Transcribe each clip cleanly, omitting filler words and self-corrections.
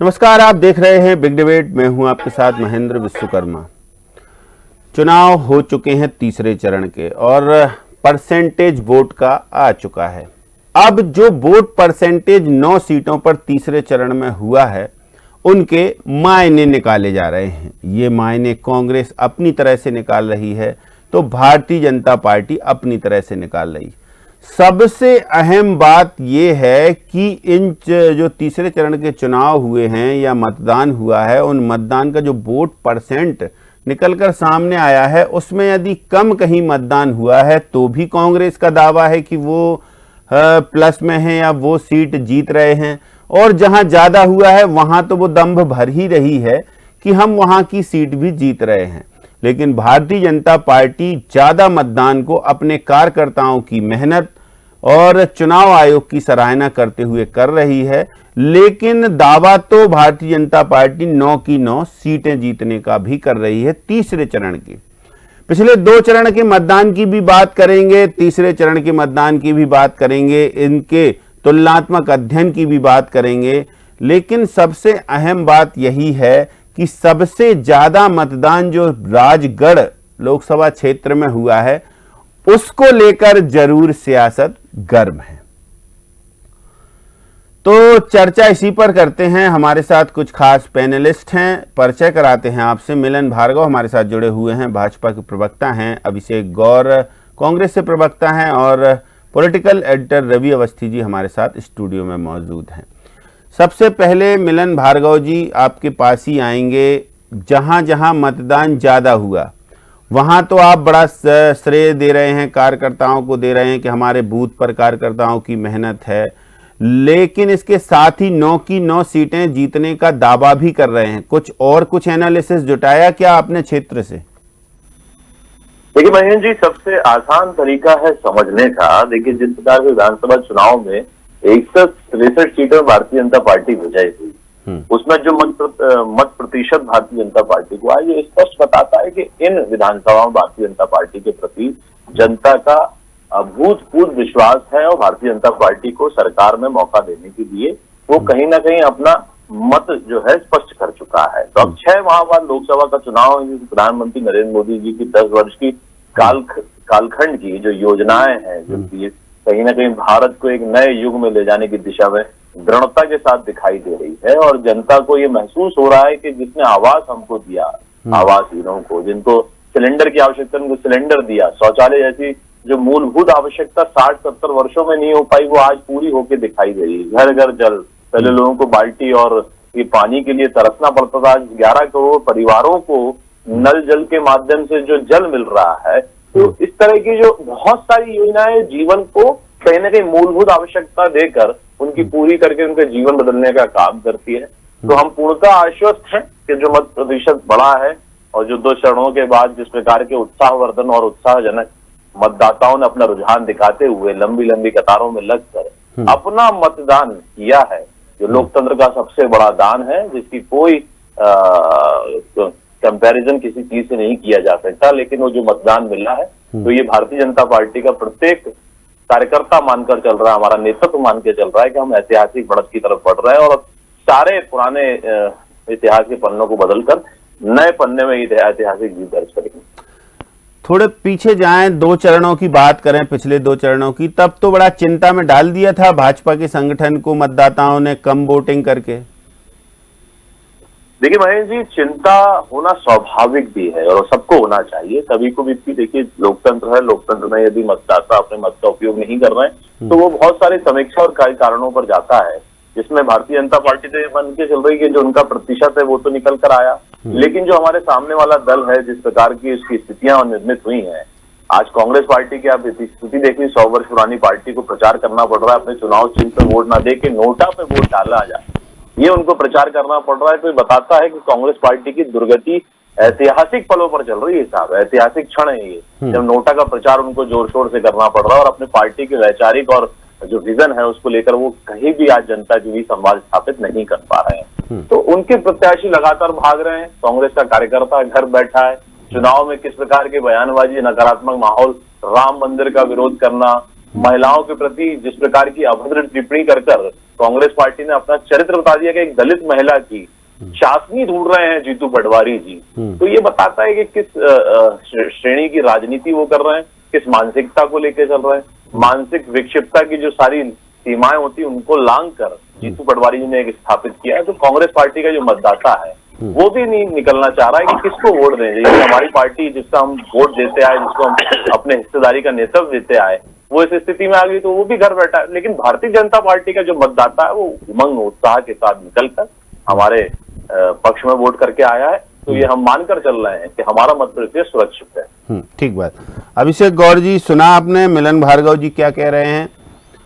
नमस्कार, आप देख रहे हैं बिग डिबेट। मैं हूं आपके साथ महेंद्र विश्वकर्मा। चुनाव हो चुके हैं तीसरे चरण के और परसेंटेज वोट का आ चुका है। अब जो वोट परसेंटेज 9 सीटों पर तीसरे चरण में हुआ है उनके मायने निकाले जा रहे हैं। ये मायने कांग्रेस अपनी तरह से निकाल रही है तो भारतीय जनता पार्टी अपनी तरह से निकाल रही है। सबसे अहम बात यह है कि इन जो तीसरे चरण के चुनाव हुए हैं या मतदान हुआ है, उन मतदान का जो वोट परसेंट निकलकर सामने आया है उसमें यदि कम कहीं मतदान हुआ है तो भी कांग्रेस का दावा है कि वो प्लस में है या वो सीट जीत रहे हैं, और जहां ज्यादा हुआ है वहां तो वो दंभ भर ही रही है कि हम वहां की सीट भी जीत रहे हैं। लेकिन भारतीय जनता पार्टी ज्यादा मतदान को अपने कार्यकर्ताओं की मेहनत और चुनाव आयोग की सराहना करते हुए कर रही है, लेकिन दावा तो भारतीय जनता पार्टी 9 की 9 सीटें जीतने का भी कर रही है तीसरे चरण की। पिछले 2 चरण के मतदान की भी बात करेंगे, तीसरे चरण के मतदान की भी बात करेंगे, इनके तुलनात्मक अध्ययन की भी बात करेंगे। लेकिन सबसे अहम बात यही है कि सबसे ज्यादा मतदान जो राजगढ़ लोकसभा क्षेत्र में हुआ है उसको लेकर जरूर सियासत गर्म है। तो चर्चा इसी पर करते हैं। हमारे साथ कुछ खास पैनलिस्ट हैं, परिचय कराते हैं आपसे। मिलन भार्गव हमारे साथ जुड़े हुए हैं, भाजपा के प्रवक्ता हैं। अभिषेक गौर कांग्रेस से प्रवक्ता हैं और पॉलिटिकल एडिटर रवि अवस्थी जी हमारे साथ स्टूडियो में मौजूद हैं। सबसे पहले मिलन भार्गव जी आपके पास ही आएंगे। जहां जहां मतदान ज्यादा हुआ वहां तो आप बड़ा श्रेय दे रहे हैं, कार्यकर्ताओं को दे रहे हैं कि हमारे बूथ पर कार्यकर्ताओं की मेहनत है, लेकिन इसके साथ ही 9 की 9 सीटें जीतने का दावा भी कर रहे हैं। कुछ एनालिसिस जुटाया क्या आपने क्षेत्र से? देखिए महेंद्र जी, सबसे आसान तरीका है समझने का। देखिए, जिस प्रकार से विधानसभा चुनाव में 163 सीटों में भारतीय जनता पार्टी विजयी हुई, उसमें जो मत प्रतिशत भारतीय जनता पार्टी को आज ये स्पष्ट बताता है कि इन विधानसभाओं में भारतीय जनता पार्टी के प्रति जनता का अभूतपूर्व विश्वास है और भारतीय जनता पार्टी को सरकार में मौका देने के लिए वो कहीं ना कहीं अपना मत जो है स्पष्ट कर चुका है। तो अब 6 माह बाद लोकसभा का चुनाव, प्रधानमंत्री नरेंद्र मोदी जी की 10 वर्ष की कालखंड की जो योजनाएं हैं, जो कहीं ना कहीं भारत को एक नए युग में ले जाने की दिशा में दृढ़ता के साथ दिखाई दे रही है। और जनता को ये महसूस हो रहा है कि जिसने आवास हमको दिया, आवासहीनों को, जिनको सिलेंडर की आवश्यकता उनको सिलेंडर दिया, शौचालय जैसी जो मूलभूत आवश्यकता 60-70 वर्षों में नहीं हो पाई वो आज पूरी होके दिखाई दे रही है। घर घर जल, पहले लोगों को बाल्टी और ये पानी के लिए तरसना पड़ता था, आज 11 करोड़ परिवारों को नल जल के माध्यम से जो जल मिल रहा है। तो इस तरह की जो बहुत सारी योजनाएं जीवन को कहीं ना कहीं मूलभूत आवश्यकता देकर उनकी पूरी करके उनके जीवन बदलने का काम करती है। तो हम पूर्णतः आश्वस्त हैं कि जो मत प्रतिशत बढ़ा है और जो 2 चरणों के बाद जिस प्रकार के उत्साहवर्धन और उत्साहजनक मतदाताओं ने अपना रुझान दिखाते हुए लंबी लंबी कतारों में लगकर अपना मतदान किया है, जो लोकतंत्र का सबसे बड़ा दान है, जिसकी कोई कंपैरिजन किसी चीज से नहीं किया जा सकता। लेकिन वो जो मतदान मिला है तो ये भारतीय जनता पार्टी का प्रत्येक कार्यकर्ता मानकर चल रहा है, हमारा नेतृत्व मान के चल रहा है कि हम ऐतिहासिक बढ़त की तरफ बढ़ रहे हैं और सारे पुराने इतिहास के पन्नों को बदलकर नए पन्ने में ऐतिहासिक जीत दर्ज करेंगे। थोड़े पीछे जाएं, 2 चरणों की बात करें, पिछले 2 चरणों की, तब तो बड़ा चिंता में डाल दिया था भाजपा के संगठन को मतदाताओं ने कम वोटिंग करके। देखिए महेंद्र जी, चिंता होना स्वाभाविक भी है और सबको होना चाहिए, सभी को भी। देखिए, लोकतंत्र है, लोकतंत्र में यदि मतदाता अपने मत का उपयोग नहीं कर रहे हैं तो वो बहुत सारे समीक्षा और कई कारणों पर जाता है, जिसमें भारतीय जनता पार्टी तो ये मान के चल रही है कि जो उनका प्रतिशत है वो तो निकल कर आया, लेकिन जो हमारे सामने वाला दल है, जिस प्रकार की उसकी स्थितियां निर्मित हुई हैं, आज कांग्रेस पार्टी की आप स्थिति देखिए, 100 वर्ष पुरानी पार्टी को प्रचार करना पड़ रहा है अपने चुनाव चिन्ह पर वोट ना दे के नोटा पे वोट डाला जाए, ये उनको प्रचार करना पड़ रहा है। तो बताता है कि कांग्रेस पार्टी की दुर्गति ऐतिहासिक पलों पर चल रही है साहब, ऐतिहासिक क्षण है ये, जब नोटा का प्रचार उनको जोर शोर से करना पड़ रहा है और अपनी पार्टी के वैचारिक और जो विजन है उसको लेकर वो कहीं भी आज जनता के बीच संवाद स्थापित नहीं कर पा रहे हैं। तो उनके प्रत्याशी लगातार भाग रहे हैं, कांग्रेस का कार्यकर्ता घर बैठा है, चुनाव में किस प्रकार के बयानबाजी, नकारात्मक माहौल, राम मंदिर का विरोध करना, महिलाओं के प्रति जिस प्रकार की अभद्र टिप्पणी कर कांग्रेस पार्टी ने अपना चरित्र बता दिया कि एक दलित महिला की शासनी ढूंढ रहे हैं जीतू पटवारी जी, तो ये बताता है कि किस श्रेणी की राजनीति वो कर रहे हैं, किस मानसिकता को लेकर चल रहे हैं। मानसिक विक्षिप्तता की जो सारी सीमाएं होती है उनको लांग कर जीतू पटवारी जी ने एक स्थापित किया है। तो कांग्रेस पार्टी का जो मतदाता है वो भी नहीं निकलना चाह रहा है कि किसको वोट दें। ये हमारी पार्टी जिसका हम वोट देते आए, जिसको हम अपने हिस्सेदारी का नेतृत्व देते आए, वो इस स्थिति में आ गई तो वो भी घर बैठा है। लेकिन भारतीय जनता पार्टी का जो मतदाता है वो उमंग उत्साह के साथ निकलकर हमारे पक्ष में वोट करके आया है। तो ये हम मानकर चल रहे हैं कि हमारा मत प्रदेश सुरक्षित है। ठीक बात। अभिषेक गौर जी, सुना आपने मिलन भार्गव जी क्या कह रहे हैं,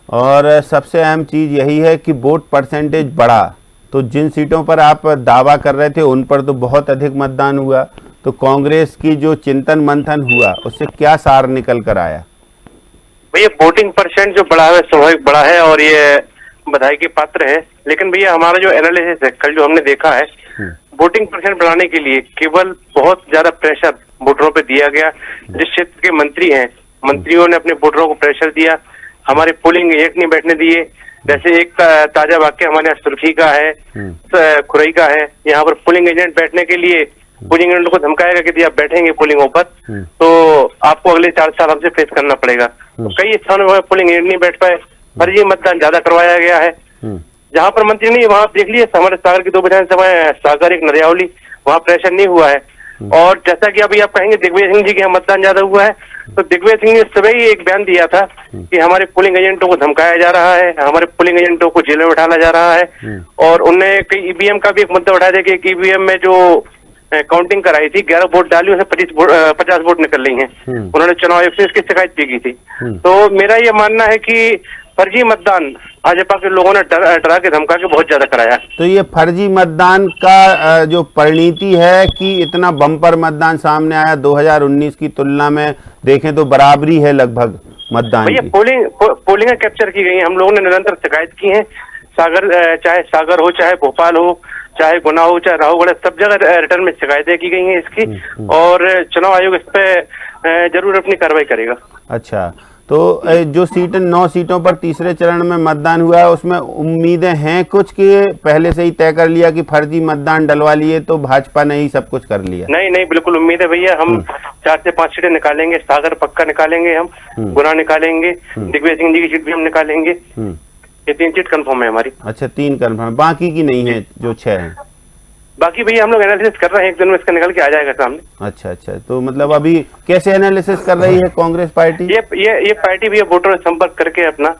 और सबसे अहम चीज यही है कि वोट परसेंटेज बढ़ा, तो जिन सीटों पर आप दावा कर रहे थे उन पर तो बहुत अधिक मतदान हुआ, तो कांग्रेस की जो चिंतन मंथन हुआ उससे क्या सार निकल कर आया? भैया वोटिंग परसेंट जो बढ़ा है स्वाभाविक बढ़ा है और ये बधाई के पात्र है। लेकिन भैया हमारा जो एनालिसिस है, कल जो हमने देखा है, वोटिंग परसेंट बढ़ाने के लिए केवल बहुत ज्यादा प्रेशर वोटरों पे दिया गया। जिस क्षेत्र के मंत्री हैं, मंत्रियों ने अपने वोटरों को प्रेशर दिया, हमारे पोलिंग एजेंट नहीं बैठने दिए। जैसे एक ताजा वाक्य हमारे यहाँ सुर्खी का है, खुरई का है, यहाँ पर पोलिंग एजेंट बैठने के लिए पोलिंग एजेंट को धमकाएगा कि आप बैठेंगे पोलिंगों पर तो आपको अगले 4 साल हमसे फेस करना पड़ेगा। तो कई स्थानों में पोलिंग एजेंट नहीं बैठ पाए, फर्जी मतदान ज्यादा करवाया गया है। जहां पर मंत्री नहीं, वहां देख लिए हमारे सागर की 2 विधानसभाएं, सागर एक नरियावली, वहां प्रेशर नहीं हुआ है। और जैसा कि अभी आप कहेंगे दिग्विजय सिंह जी के यहाँ मतदान ज्यादा हुआ है, तो दिग्विजय सिंह ने सुबह ही एक बयान दिया था कि हमारे पोलिंग एजेंटों को धमकाया जा रहा है, हमारे पोलिंग एजेंटों को जेल में बैठाया जा रहा है। और उनने कई ईवीएम का भी एक मुद्दा उठाया था कि एक ईवीएम में जो काउंटिंग कराई थी 11 वोट डाली, उसे 50 वोट निकल रही हैं। उन्होंने चुनाव आयोग से इसकी शिकायत भी की थी। तो मेरा ये मानना है कि फर्जी मतदान भाजपा के लोगों ने डरा के धमका के बहुत ज्यादा कराया। तो ये फर्जी मतदान का जो परिणति है कि इतना बम्पर मतदान सामने आया 2019 की तुलना में देखें तो बराबरी है लगभग मतदान भैया। पोलिंग कैप्चर की गई, हम लोगों ने निरंतर शिकायत की है। सागर, चाहे सागर हो, चाहे भोपाल हो, चाहे गुना हो, चाहे राहुगढ़, सब जगह रिटर्न में शिकायतें की गई हैं इसकी। और चुनाव आयोग इस पे जरूर अपनी कार्रवाई करेगा। अच्छा, तो जो 9 सीटों पर तीसरे चरण में मतदान हुआ है उसमें उम्मीदें हैं कुछ कि पहले से ही तय कर लिया कि फर्जी मतदान डलवा लिए तो भाजपा ने ही सब कुछ कर लिया? नहीं, बिल्कुल उम्मीद है भैया। हम 4 से 5 सीटें निकालेंगे। सागर पक्का निकालेंगे, हम गुना निकालेंगे, दिग्विजय सिंह जी की सीट भी हम निकालेंगे। ये 3 सीट कंफर्म है हमारी। अच्छा, 3 कंफर्म, बाकी की नहीं है जो 6 है? बाकी भैया हम लोग एनालिसिस कर रहे हैं, एक दिन में इसका निकल के आ जाएगा सामने। अच्छा, तो मतलब अभी कैसे एनालिसिस कर रही है कांग्रेस पार्टी? ये पार्टी भी वोटरों से संपर्क करके अपना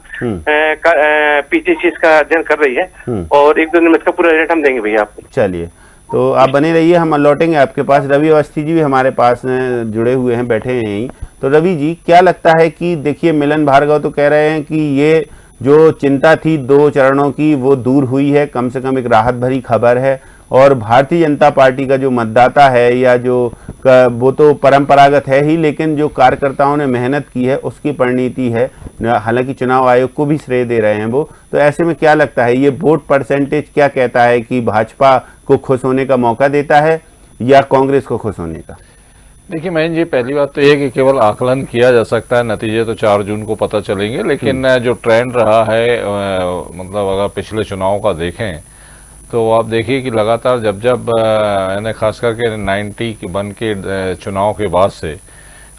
पीसीसी इसका अध्ययन कर रही है और एक दिन में इसका पूरा रिजल्ट हम देंगे भैया आपको। चलिए, तो आप बने रहिए, हम लौटेंगे आपके पास। रवि अवस्थी जी भी हमारे पास जुड़े हुए हैं, बैठे हैं यहीं। तो रवि जी, क्या लगता है कि देखिए मिलन भार्गव तो कह रहे हैं कि ये जो चिंता थी 2 चरणों की वो दूर हुई है, कम से कम एक राहत भरी खबर है। और भारतीय जनता पार्टी का जो मतदाता है या जो वो तो परंपरागत है ही, लेकिन जो कार्यकर्ताओं ने मेहनत की है उसकी परिणति है। हालांकि चुनाव आयोग को भी श्रेय दे रहे हैं वो। तो ऐसे में क्या लगता है ये वोट परसेंटेज क्या कहता है कि भाजपा को खुश होने का मौका देता है या कांग्रेस को खुश होने का? देखिए महेंद्र जी, पहली बात तो ये कि केवल आकलन किया जा सकता है, नतीजे तो 4 जून को पता चलेंगे। लेकिन जो ट्रेंड रहा है, मतलब अगर पिछले चुनाव का देखें तो आप देखिए कि लगातार जब यानी खास करके 91 के चुनाव के बाद से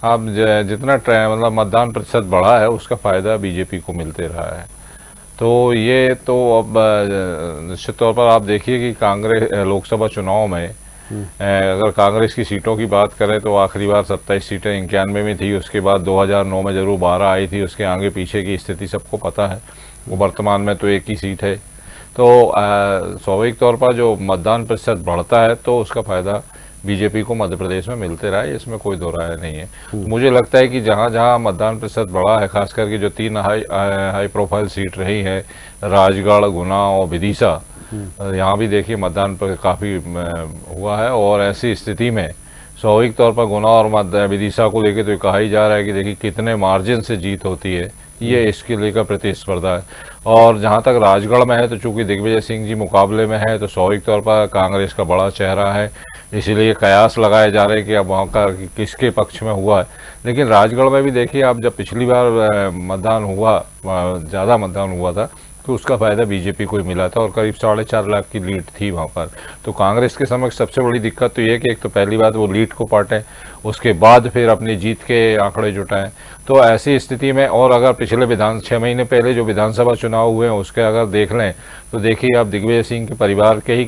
आप जितना मतलब मतदान प्रतिशत बढ़ा है उसका फ़ायदा बीजेपी को मिलते रहा है। तो ये तो अब निश्चित तौर पर आप देखिए कि कांग्रेस लोकसभा चुनाव में अगर कांग्रेस की सीटों की बात करें तो आखिरी बार 27 सीटें 91 में थी। उसके बाद 2009 में जरूर 12 आई थी। उसके आगे पीछे की स्थिति सबको पता है। वो वर्तमान में तो एक ही सीट है। तो स्वाभाविक तौर पर जो मतदान प्रतिशत बढ़ता है तो उसका फ़ायदा बीजेपी को मध्य प्रदेश में मिलते रहा है, इसमें कोई दो राय नहीं है। तो मुझे लगता है कि जहाँ जहाँ मतदान प्रतिशत बढ़ा है, खास करके जो 3 हाई प्रोफाइल सीट रही है, राजगढ़, गुना और विदिशा, यहाँ भी देखिए मतदान पर काफ़ी हुआ है। और ऐसी स्थिति में स्वाभाविक तौर पर गुना और विदिशा को लेकर तो कहा ही जा रहा है कि देखिए कितने मार्जिन से जीत होती है, ये इसके लेकर प्रतिस्पर्धा है। और जहाँ तक राजगढ़ में है तो चूंकि दिग्विजय सिंह जी मुकाबले में है तो स्वाभाविक तौर पर कांग्रेस का बड़ा चेहरा है, इसीलिए कयास लगाए जा रहे हैं कि अब वहाँ का किसके पक्ष में हुआ है। लेकिन राजगढ़ में भी देखिए आप जब पिछली बार मतदान हुआ, ज़्यादा मतदान हुआ था तो उसका फायदा बीजेपी को ही मिला था और करीब 4.5 लाख की लीड थी वहाँ पर। तो कांग्रेस के समक्ष सबसे बड़ी दिक्कत तो ये कि एक तो पहली बात वो लीड को पाटें, उसके बाद फिर अपनी जीत के आंकड़े जुटाएं। तो ऐसी स्थिति में, और अगर पिछले 6 महीने पहले जो विधानसभा चुनाव हुए हैं उसके अगर देख लें तो देखिए आप दिग्विजय सिंह के परिवार के ही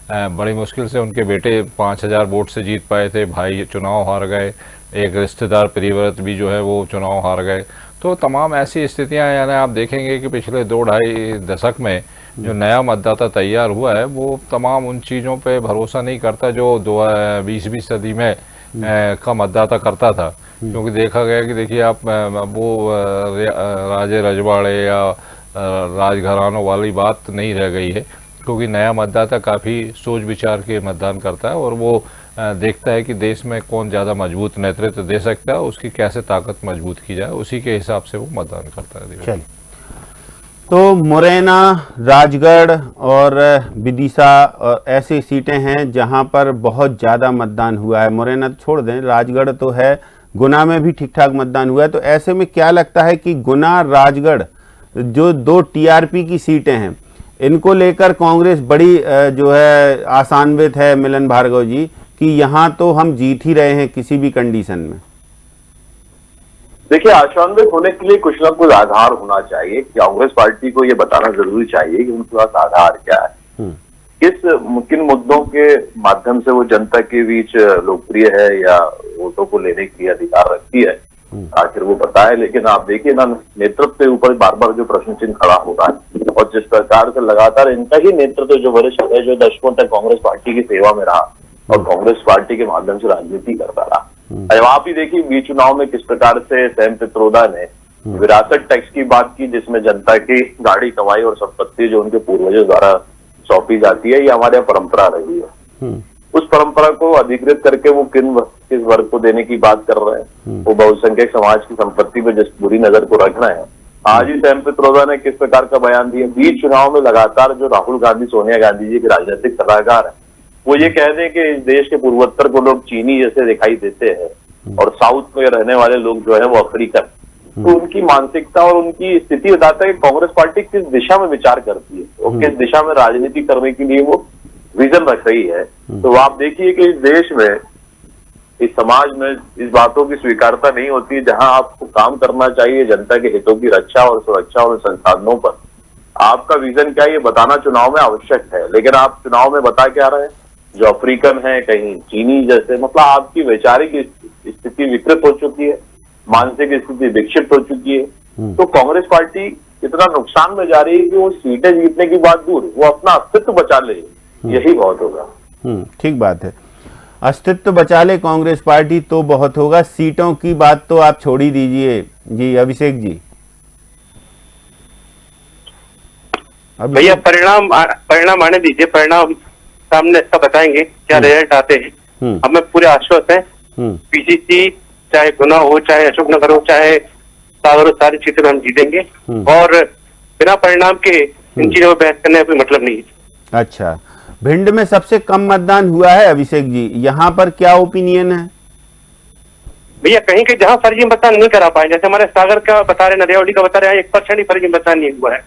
बड़ी मुश्किल से उनके बेटे 5000 वोट से जीत पाए थे, भाई चुनाव हार गए, एक रिश्तेदार प्रियव्रत भी जो है वो चुनाव हार गए। तो तमाम ऐसी स्थितियां, यानी आप देखेंगे कि पिछले 2-2.5 दशक में जो नया मतदाता तैयार हुआ है वो तमाम उन चीज़ों पे भरोसा नहीं करता जो 20वीं सदी में का मतदाता करता था। क्योंकि देखा गया कि देखिए आप वो राजे रजवाड़े या राजघरानों वाली बात नहीं रह गई है, क्योंकि नया मतदाता काफ़ी सोच विचार के मतदान करता है और वो देखता है कि देश में कौन ज़्यादा मजबूत नेतृत्व दे सकता है, उसकी कैसे ताकत मजबूत की जाए, उसी के हिसाब से वो मतदान करता है। चलिए, तो मुरैना, राजगढ़ और विदिशा और ऐसी सीटें हैं जहां पर बहुत ज़्यादा मतदान हुआ है। मुरैना तो छोड़ दें, राजगढ़ तो है, गुना में भी ठीक ठाक मतदान हुआ है। तो ऐसे में क्या लगता है कि गुना, राजगढ़ जो 2 टीआरपी की सीटें हैं, इनको लेकर कांग्रेस बड़ी जो है आशान्वित है मिलन भार्गव जी, कि यहाँ तो हम जीत ही रहे हैं किसी भी कंडीशन में? देखिए, आशान्वित होने के लिए कुछ ना कुछ आधार होना चाहिए। कांग्रेस पार्टी को ये बताना जरूरी चाहिए कि उनके पास आधार क्या है, किस किन मुद्दों के माध्यम से वो जनता के बीच लोकप्रिय है या वोटों को लेने की अधिकार रखती है, आखिर वो पता है। लेकिन आप देखिए ना, नेतृत्व के ऊपर बार बार जो प्रश्न चिन्ह खड़ा हो रहा है और जिस प्रकार से लगातार इनका ही नेतृत्व जो वरिष्ठ है, जो दशकों तक कांग्रेस पार्टी की सेवा में रहा और कांग्रेस पार्टी के माध्यम से राजनीति करता रहा। अब आप ही देखिए बीच चुनाव में किस प्रकार से सैम पित्रोदा ने विरासत टैक्स की बात की, जिसमें जनता की गाड़ी कमाई और संपत्ति जो उनके पूर्वजों द्वारा सौंपी जाती है, ये हमारे यहाँ परंपरा रही है। उस परंपरा को अधिकृत करके वो किस वर्ग को देने की बात कर रहे हैं, वो बहुसंख्यक समाज की संपत्ति पे जिस बुरी नजर को रखना है। आज ही सैम पित्रोदा ने किस प्रकार का बयान दिया बीच चुनाव में, लगातार जो राहुल गांधी, सोनिया गांधी जी के राजनीतिक सलाहकार है, वो ये कह दें कि इस देश के पूर्वोत्तर को लोग चीनी जैसे दिखाई देते हैं और साउथ में रहने वाले लोग जो है वो अफ्रीकन। तो उनकी मानसिकता और उनकी स्थिति बताता है कि कांग्रेस पार्टी किस दिशा में विचार करती है और किस दिशा में राजनीति करने के लिए वो विजन रख रही है। तो आप देखिए कि इस देश में, इस समाज में इस बातों की स्वीकारता नहीं होती है। जहां आपको काम करना चाहिए जनता के हितों की रक्षा और सुरक्षा और संसाधनों पर, आपका विजन क्या है ये बताना चुनाव में आवश्यक है। लेकिन आप चुनाव में बता क्या रहे हैं, जो अफ्रीकन है, कहीं चीनी जैसे, मतलब आपकी वैचारिक स्थिति विकृत हो चुकी है, मानसिक स्थिति विक्षिप्त हो चुकी है। तो कांग्रेस पार्टी इतना नुकसान में जा रही है कि वो सीटें जीतने की बात दूर, वो अपना अस्तित्व बचा ले, यही बहुत होगा। ठीक बात है, अस्तित्व बचा ले कांग्रेस पार्टी तो बहुत होगा। सीटों की बात तो आप छोड़ ही दीजिए जी अभिषेक जी। भैया परिणाम आने दीजिए, परिणाम सामने इसका बताएंगे क्या रिजल्ट आते हैं। अब मैं पूरे आश्वस्त है, पीसीसी चाहे गुना हो, चाहे अशोकनगर हो, चाहे सागर हो, सारी सीटें हम जीतेंगे और बिना परिणाम के इन चीजों में बहस करने का कोई मतलब नहीं है। अच्छा, भिंड में सबसे कम मतदान हुआ है अभिषेक जी, यहाँ पर क्या ओपिनियन है? भैया कहीं के जहाँ फर्जी मतदान नहीं करा पाए, जैसे हमारे सागर का बता रहे, नरियावली का बता रहे हैं, 1% ही फर्जी मतदान नहीं हुआ है।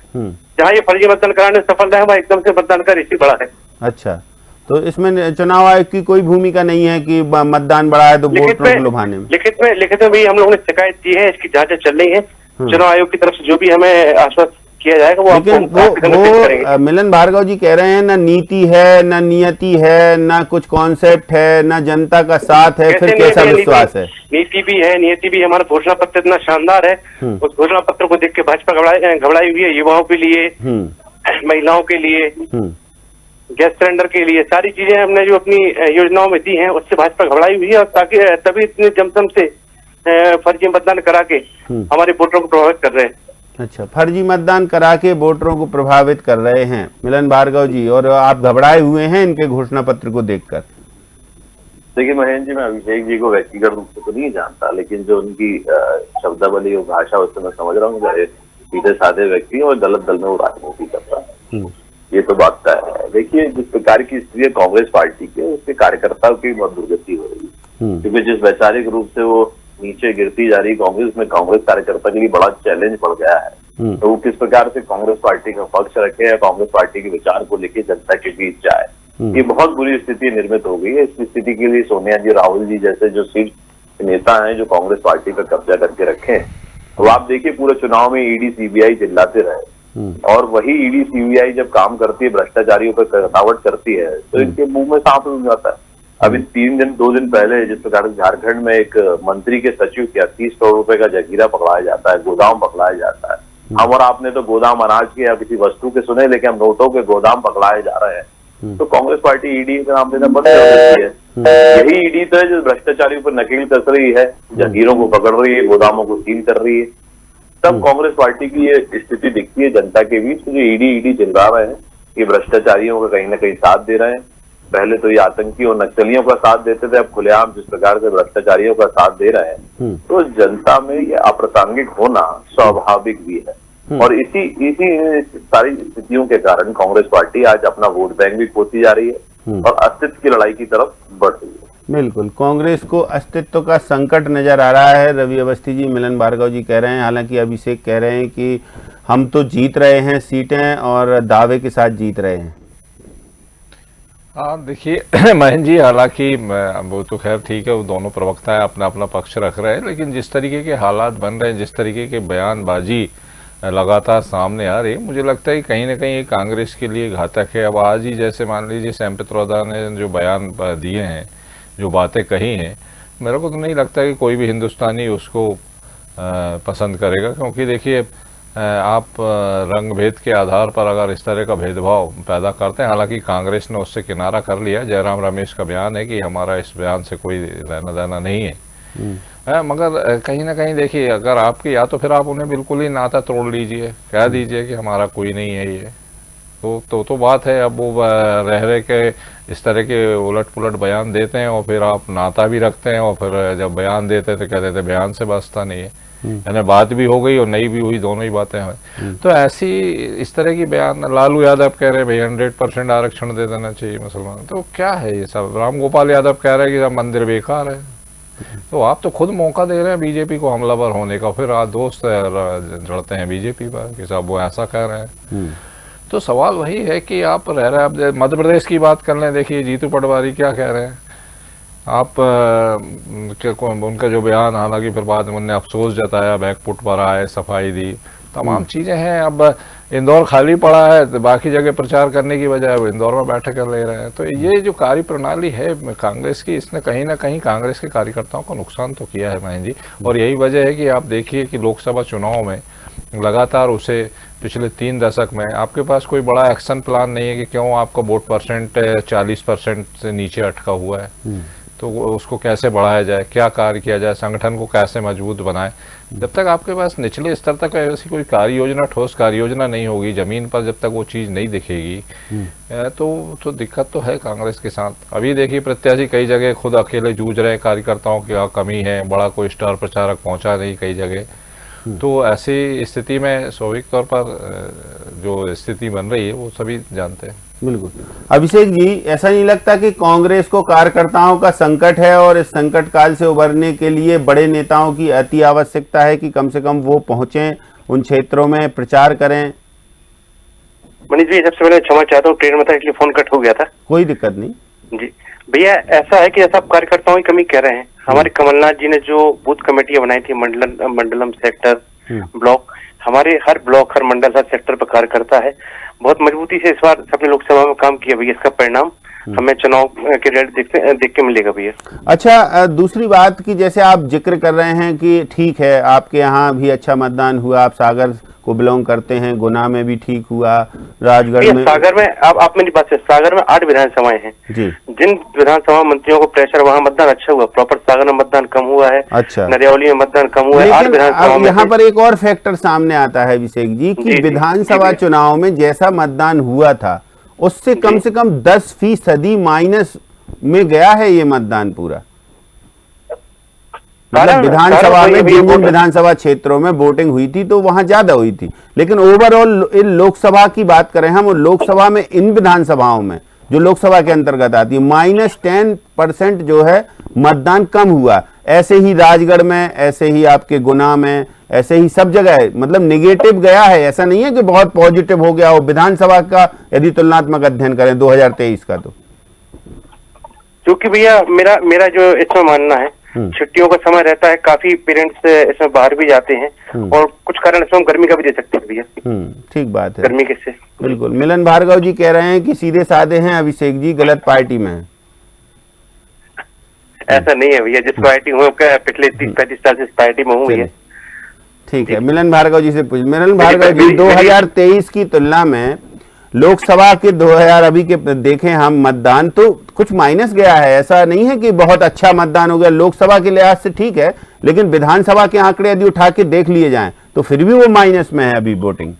जहाँ ये फर्जी मतदान कराने में सफल रहे, वहाँ एकदम से मतदान का रेशियो बढ़ा है। अच्छा, तो इसमें चुनाव आयोग की कोई भूमिका नहीं है कि मतदान बढ़ा है तो वोट लुभाने में? लिखित में भी हम लोगों ने शिकायत की है, इसकी जांच चल रही है। चुनाव आयोग की तरफ से जो भी हमें आश्वस्त किया जाएगा वो, लेकिन वो मिलन भार्गव जी कह रहे हैं ना नीति है, ना नियति है, ना कुछ कॉन्सेप्ट है, ना जनता का साथ है, फिर कैसा विश्वास है? नीति भी है, नियति भी। हमारा घोषणा पत्र इतना शानदार है, उस घोषणा पत्र को देख के भाजपा घबराई हुई है। युवाओं के लिए, महिलाओं के लिए, गैस सिलेंडर के लिए, सारी चीजें हमने जो अपनी योजनाओं में दी हैं उससे भाजपा घबराई हुई है और ताकि तभी इतने जमसम से फर्जी मतदान करा के हमारे वोटरों को प्रभावित कर रहे हैं। अच्छा, फर्जी मतदान करा के वोटरों को प्रभावित कर रहे हैं मिलन भार्गव जी, और आप घबराए हुए हैं इनके घोषणा पत्र को देखकर? देखिए महेंद्र जी, मैं अभिषेक जी को व्यक्तिगत रूप से तो नहीं जानता, लेकिन जो उनकी शब्दावली और भाषा उससे मैं समझ रहा हूँ सीधे साधे व्यक्ति और गलत दल में वो राजनीति करता है, ये तो बात तय है। देखिए जिस प्रकार की स्थिति है कांग्रेस पार्टी के, उसके कार्यकर्ताओं की बहुत दुर्गति हो रही है, क्योंकि जिस वैचारिक रूप से वो नीचे गिरती जा रही कांग्रेस में, कांग्रेस कार्यकर्ता के लिए बड़ा चैलेंज बढ़ गया है। तो वो किस प्रकार से कांग्रेस पार्टी का पक्ष रखे या कांग्रेस पार्टी के विचार को लेकर जनता के बीच जाए, ये बहुत बुरी स्थिति निर्मित हो गई है। इस स्थिति के लिए सोनिया जी, राहुल जी जैसे जो शीर्ष नेता हैं जो कांग्रेस पार्टी पर कब्जा करके रखे हैं, तो आप देखिए पूरे चुनाव में ईडी सीबीआई चिल्लाते रहे, और वही ईडी सीबीआई जब काम करती है, भ्रष्टाचारियों पर कटावट करती है, तो इनके मुंह में सांप घुस जाता है। अभी 2 दिन पहले जिस प्रकार झारखंड में एक मंत्री के सचिव के 30 करोड़ रुपए का जखीरा पकड़ाया जाता है, गोदाम पकड़ाया जाता है। हम और आपने तो गोदाम अनाज के या किसी वस्तु के सुने, लेकिन हम नोटों के गोदाम पकड़ाए जा रहे हैं। तो कांग्रेस पार्टी ईडी का नाम देना बंद कर देती है। यही ईडी तो है जो भ्रष्टाचारियों पर नकेल कस रही है, जगीरों को पकड़ रही है, गोदामों को सील कर रही है। तब कांग्रेस पार्टी की ये स्थिति दिखती है जनता के बीच। जो ईडी चिल्ला रहे हैं, ये भ्रष्टाचारियों का कहीं ना कहीं साथ दे रहे हैं। पहले तो ये आतंकी और नक्सलियों का साथ देते थे, अब खुलेआम जिस प्रकार से भ्रष्टाचारियों का साथ दे रहे हैं, तो जनता में ये अप्रासंगिक होना स्वाभाविक भी है। और इसी सारी स्थितियों के कारण कांग्रेस पार्टी आज अपना वोट बैंक भी खोती जा रही है और अस्तित्व की लड़ाई की तरफ बढ़ रही है। बिल्कुल, कांग्रेस को अस्तित्व का संकट नजर आ रहा है। रवि अवस्थी जी, मिलन भार्गव जी कह रहे हैं, हालांकि अभिषेक कह रहे हैं कि हम तो जीत रहे हैं सीटें और दावे के साथ जीत रहे हैं। हाँ देखिए महेंद्र जी, हालांकि वो तो खैर ठीक है, वो दोनों प्रवक्ता है, अपना अपना पक्ष रख रहे हैं, लेकिन जिस तरीके के हालात बन रहे हैं, जिस तरीके के बयानबाजी लगातार सामने आ रही है, मुझे लगता है कि कहीं ना कहीं कांग्रेस के लिए घातक है। अब आज ही जैसे मान लीजिए सैम पित्रोदा ने जो बयान दिए हैं, जो बातें कही हैं, मेरे को तो नहीं लगता कि कोई भी हिंदुस्तानी उसको पसंद करेगा, क्योंकि देखिए आप रंग भेद के आधार पर अगर इस तरह का भेदभाव पैदा करते हैं, हालांकि कांग्रेस ने उससे किनारा कर लिया। जयराम रमेश का बयान है कि हमारा इस बयान से कोई लेना देना नहीं है, मगर कहीं ना कहीं देखिए, अगर आपकी, या तो फिर आप उन्हें बिल्कुल ही नाता तोड़ लीजिए, कह दीजिए कि हमारा कोई नहीं है ये, तो बात है। अब वो रह के इस तरह के उलट पुलट बयान देते हैं, और फिर आप नाता भी रखते हैं, और फिर जब बयान देते तो कहते थे बयान से बचता नहीं है, यानी बात भी हो गई और नहीं भी हुई, दोनों ही बातें हैं। तो ऐसी इस तरह की बयान, लालू यादव कह रहे हैं भाई 100% आरक्षण दे देना चाहिए मुसलमान, तो क्या है ये सब। राम गोपाल यादव कह रहे हैं कि मंदिर बेकार है। तो आप तो खुद मौका दे रहे हैं बीजेपी को हमलावर होने का, फिर आप दोस्त जड़ते हैं बीजेपी पर कि साहब वो ऐसा कह रहे हैं। तो सवाल वही है कि आप रह रहे हैं, आप मध्य प्रदेश की बात कर लें, देखिए जीतू पटवारी क्या कह रहे हैं। आप उनका जो बयान, हालांकि फिर बाद में उन्होंने अफसोस जताया, बैकफुट पर आए, सफाई दी, तमाम चीज़ें हैं। अब इंदौर खाली पड़ा है, तो बाकी जगह प्रचार करने की बजाय वो इंदौर में बैठक कर ले रहे हैं। तो ये जो कार्य प्रणाली है कांग्रेस की, इसने कहीं ना कहीं कांग्रेस के कार्यकर्ताओं को नुकसान तो किया है महेंद्र जी। और यही वजह है कि आप देखिए कि लोकसभा चुनाव में लगातार उसे पिछले 3 दशक में आपके पास कोई बड़ा एक्शन प्लान नहीं है कि क्यों आपका वोट परसेंट 40% से नीचे अटका हुआ है, तो उसको कैसे बढ़ाया जाए, क्या कार्य किया जाए, संगठन को कैसे मजबूत बनाए। जब तक आपके पास निचले स्तर तक ऐसी कोई कार्य योजना, ठोस कार्य योजना नहीं होगी, जमीन पर जब तक वो चीज़ नहीं दिखेगी, तो दिक्कत तो है कांग्रेस के साथ। अभी देखिए प्रत्याशी कई जगह खुद अकेले जूझ रहे, कार्यकर्ताओं की कमी है, बड़ा कोई स्टार प्रचारक पहुंचा नहीं कई जगह। तो ऐसी स्थिति में स्वाभाविक तौर पर जो स्थिति बन रही है वो सभी जानते हैं। बिल्कुल। अभिषेक जी, ऐसा नहीं लगता कि कांग्रेस को कार्यकर्ताओं का संकट है और इस संकट काल से उबरने के लिए बड़े नेताओं की अति आवश्यकता है कि कम से कम वो पहुंचे उन क्षेत्रों में, प्रचार करें? मनीष जी, सबसे पहले क्षमा चाहता हूँ, ट्रेन में था इसलिए फोन कट हो गया था। कोई दिक्कत नहीं जी भैया, ऐसा है कि जैसा आप कार्यकर्ताओं की कमी कह रहे हैं, हमारे कमलनाथ जी ने जो बूथ कमेटियां बनाई थी, मंडलम सेक्टर ब्लॉक, हमारे हर ब्लॉक हर मंडल हर सेक्टर पर कार्यकर्ता है, बहुत मजबूती से इस बार सबने लोकसभा में काम किया भैया। इसका परिणाम हमें चुनाव के रिजल्ट देख के मिलेगा भैया। अच्छा, दूसरी बात की जैसे आप जिक्र कर रहे हैं कि ठीक है आपके यहाँ भी अच्छा मतदान हुआ, आप सागर को बिलोंग करते हैं, गुना में भी ठीक हुआ, राजगढ़ में, सागर में आप मेरी बात से, सागर में 8 विधानसभाएं हैं जी, जिन विधानसभा मंत्रियों को प्रेशर, वहाँ मतदान अच्छा हुआ, प्रॉपर सागर में मतदान कम हुआ है, अच्छा नरियावली में मतदान कम हुआ है, 8 विधानसभा में। यहाँ पर एक और फैक्टर सामने आता है अभिषेक जी कि विधानसभा चुनाव में जैसा मतदान हुआ था उससे कम से कम 10% माइनस में गया है ये मतदान पूरा। मतलब विधानसभा में जिन विधानसभा क्षेत्रों में वोटिंग हुई थी तो वहां ज्यादा हुई थी, लेकिन ओवरऑल इन लोकसभा की बात करें हम, और लोकसभा में इन विधानसभाओं में जो लोकसभा के अंतर्गत आती है -10% जो है मतदान कम हुआ। ऐसे ही राजगढ़ में, ऐसे ही आपके गुना में, ऐसे ही सब जगह है, मतलब निगेटिव गया है, ऐसा नहीं है कि बहुत पॉजिटिव हो गया हो। विधानसभा का यदि तुलनात्मक अध्ययन करें 2023 का, तो क्योंकि भैया मेरा जो इसमें मानना है, छुट्टियों का समय रहता है, काफी पेरेंट्स इसमें बाहर भी जाते हैं, और कुछ कारण इसमें गर्मी का भी दे सकते हैं भैया। ठीक बात है, गर्मी किससे। बिल्कुल। मिलन भार्गव जी कह रहे हैं कि सीधे साधे हैं अभिषेक जी, गलत पार्टी में है। ऐसा नहीं है भैया, जिस पार्टी हूँ पिछले 30-35 साल से इस पार्टी में हूँ भैया। ठीक है, मिलन भार्गव जी से पूछ। मिलन भार्गव जी, 2023 की तुलना में लोकसभा के 2000 अभी के देखें हम मतदान, तो कुछ माइनस गया है, ऐसा नहीं है कि बहुत अच्छा मतदान हो गया। लोकसभा के लिहाज से ठीक है, लेकिन विधानसभा के आंकड़े यदि उठा के देख लिए जाएं तो फिर भी वो माइनस में है अभी वोटिंग।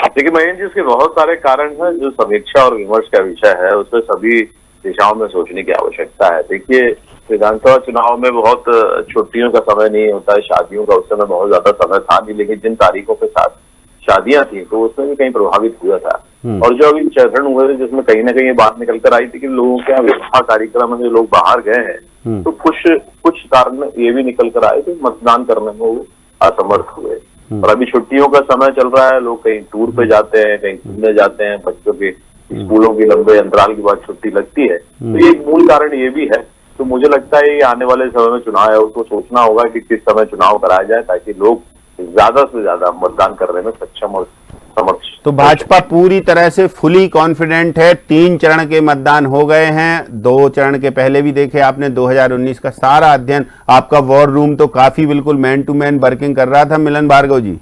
देखिए महेंद्र जी, इसके बहुत सारे कारण हैं। जो समीक्षा और विमर्श का विषय है, उसमें सभी दिशाओं में सोचने की आवश्यकता है। देखिए, विधानसभा चुनाव में बहुत छुट्टियों का समय नहीं होता है, शादियों का उस समय बहुत ज्यादा समय था नहीं, लेकिन जिन तारीखों के साथ शादियां थी तो उसमें भी कहीं प्रभावित हुआ था। और जो अभी चरण हुए थे जिसमें कहीं ना कहीं ये बात निकल कर आई थी कि लोगों के यहाँ विवाह कार्यक्रम में जो लोग बाहर गए हैं, तो कुछ कारण ये भी निकल कर आए थे, मतदान करने में वो असमर्थ हुए। और अभी छुट्टियों का समय चल रहा है, लोग कहीं टूर पे जाते हैं, कहीं घूमने जाते हैं, बच्चों के स्कूलों की लंबे अंतराल के बाद छुट्टी लगती है, तो ये एक मूल कारण ये भी है। तो मुझे लगता है ये आने वाले समय में चुनाव है, उसको सोचना होगा कि किस समय चुनाव कराया जाए ताकि लोग ज्यादा से ज्यादा मतदान करने में सक्षम और समर्थ। तो भाजपा पूरी तरह से फुली कॉन्फिडेंट है। 3 चरण के मतदान हो गए हैं, 2 चरण के पहले भी देखे आपने। 2019 का सारा अध्ययन, आपका वॉर रूम तो काफी बिल्कुल मैन टू मैन वर्किंग कर रहा था। मिलन भार्गव जी,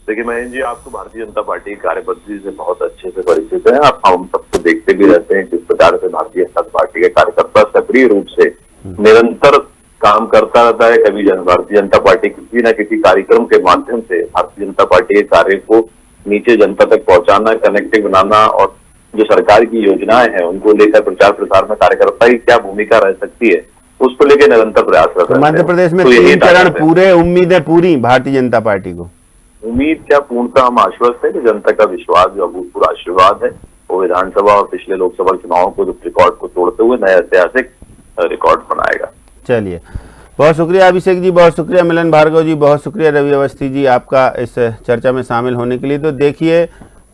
देखिए महेंद्र जी, आप तो भारतीय जनता पार्टी की कार्यपद्धति से बहुत अच्छे से परिचित हैं। आप हम सबको देखते भी रहते हैं किस प्रकार से भारतीय जनता पार्टी के कार्यकर्ता सक्रिय रूप से निरंतर काम करता रहता है। कभी भारतीय जनता पार्टी किसी न किसी कार्यक्रम के माध्यम से भारतीय जनता पार्टी के कार्य को नीचे जनता तक पहुंचाना, कनेक्टिव बनाना, और जो सरकार की योजनाएं हैं उनको लेकर प्रचार प्रसार में कार्यकर्ता की क्या भूमिका रह सकती है, उसको लेकर निरंतर प्रयास करते हैं। मध्य प्रदेश में 3 चरण पूरे, उम्मीदें पूरी भारतीय जनता पार्टी को? उम्मीद क्या, पूर्णतः हम आश्वस्त है कि जनता का विश्वास जो अभूतपूर्व आशीर्वाद है वो विधानसभा और पिछले लोकसभा चुनावों को जो रिकॉर्ड को तोड़ते हुए नया ऐतिहासिक रिकॉर्ड बनाएगा। चलिए, बहुत शुक्रिया अभिषेक जी, बहुत शुक्रिया मिलन भार्गव जी, बहुत शुक्रिया रवि अवस्थी जी आपका इस चर्चा में शामिल होने के लिए। तो देखिए,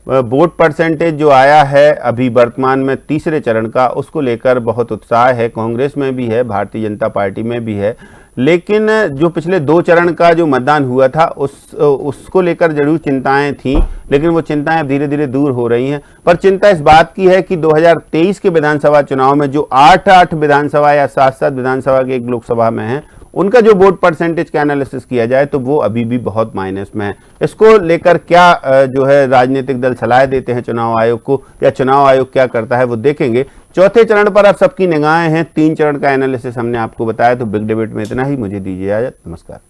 वोट परसेंटेज जो आया है अभी वर्तमान में तीसरे चरण का, उसको लेकर बहुत उत्साह है, कांग्रेस में भी है, भारतीय जनता पार्टी में भी है। लेकिन जो पिछले 2 चरण का जो मतदान हुआ था उसको लेकर जरूर चिंताएं थीं, लेकिन वो चिंताएं अब धीरे धीरे दूर हो रही हैं। पर चिंता इस बात की है कि 2023 के विधानसभा चुनाव में जो 8 विधानसभा या 7 विधानसभा के एक लोकसभा में हैं, उनका जो वोट परसेंटेज का एनालिसिस किया जाए तो वो अभी भी बहुत माइनस में है। इसको लेकर क्या जो है राजनीतिक दल सलाह देते हैं चुनाव आयोग को, या चुनाव आयोग क्या करता है, वो देखेंगे। चौथे चरण पर अब सबकी निगाहें हैं। 3 चरण का एनालिसिस हमने आपको बताया। तो बिग डिबेट में इतना ही, मुझे दीजिए इजाजत, नमस्कार।